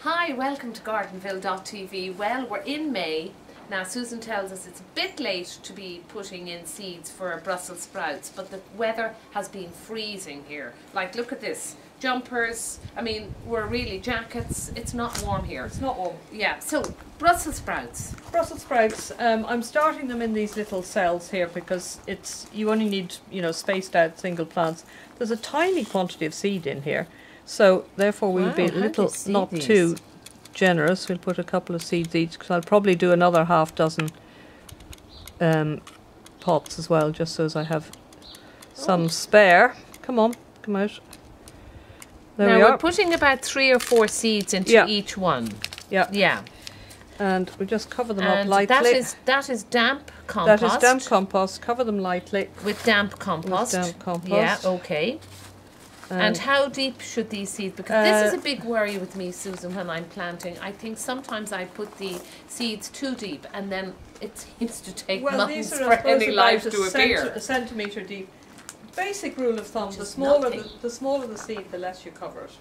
Hi, welcome to Gardenville.tv. Well, we're in May. Now, Susan tells us it's a bit late to be putting in seeds for Brussels sprouts, but the weather has been freezing here. Like, look at this. Jumpers, I mean, we're really jackets. It's not warm here. It's not warm. Yeah, so Brussels sprouts. Brussels sprouts, I'm starting them in these little cells here because you only need, spaced out single plants. There's a tiny quantity of seed in here. So therefore we'll be a little not too generous. We'll put a couple of seeds each because I'll probably do another half dozen pots as well, just so as I have some spare. Come on, come out. There we are. We're putting about 3 or 4 seeds into each one. Yeah. Yeah. And we just cover them up lightly. That is damp compost. That is damp compost. Cover them lightly. With damp compost. With damp compost. Yeah, okay. And how deep should these seeds? Because this is a big worry with me, Susan, when I'm planting. I think sometimes I put the seeds too deep and then it seems to take months for any life to appear. A centimetre deep. Basic rule of thumb, the smaller the seed, the less you cover it.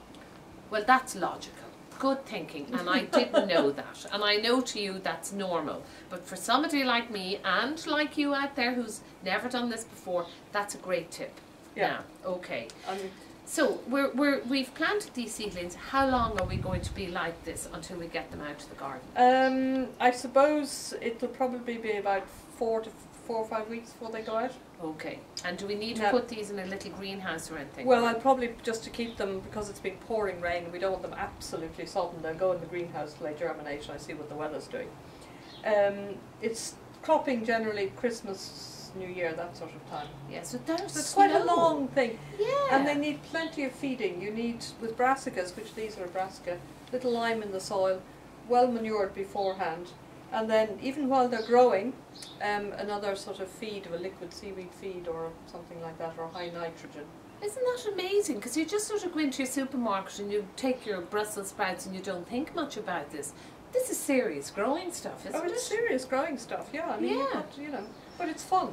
Well, that's logical. Good thinking, and I didn't know that. And I know to you that's normal. But for somebody like me and like you out there who's never done this before, that's a great tip. Yeah. Now, okay. So we've planted these seedlings. How long are we going to be like this until we get them out to the garden? I suppose it'll probably be about 4 or 5 weeks before they go out. Okay. And do we need to put these in a little greenhouse or anything? Well, I'll probably, just to keep them, because it's been pouring rain, we don't want them absolutely sodden. They'll go in the greenhouse till they germinate and I see what the weather's doing. It's cropping generally Christmas, New Year, that sort of time. Yeah, so it's quite a long thing. Yeah. And they need plenty of feeding. You need, with brassicas, which these are a brassica, little lime in the soil, well manured beforehand. And then even while they're growing, another sort of feed, of a liquid seaweed feed or something like that, or high nitrogen. Isn't that amazing? Because you just sort of go into your supermarket and you take your Brussels sprouts and you don't think much about this. This is serious growing stuff, isn't it? Oh, it's serious growing stuff, yeah. I mean, but it's fun.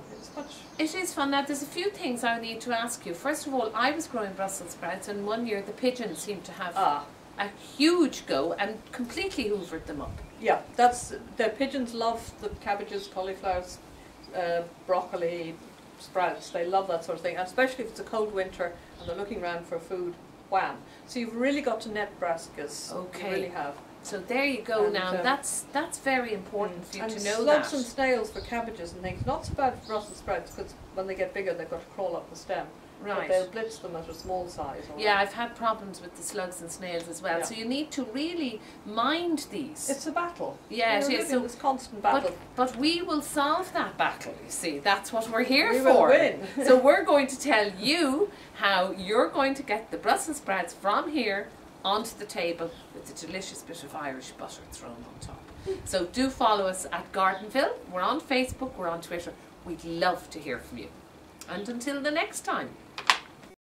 It is fun. Now, there's a few things I need to ask you. First of all, I was growing Brussels sprouts and one year the pigeons seemed to have a huge go and completely hoovered them up. Yeah, the pigeons love the cabbages, cauliflowers, broccoli, sprouts. They love that sort of thing, and especially if it's a cold winter and they're looking around for food. Wham! So you've really got to net brassicas. Okay. You really have. So there you go. And now that's very important for you to know slugs and snails for cabbages and things. Not so bad for Brussels sprouts because when they get bigger they've got to crawl up the stem. Right. But they'll blitz them at a small size. Yeah, I've had problems with the slugs and snails as well. Yeah. So you need to really mind these. It's a battle. Yeah, it is. So this constant battle. But we will solve that battle, you see. That's what we're here for. We will win. So we're going to tell you how you're going to get the Brussels sprouts from here onto the table with a delicious bit of Irish butter thrown on top. So do follow us at Gardenville. We're on Facebook, we're on Twitter. We'd love to hear from you. And until the next time.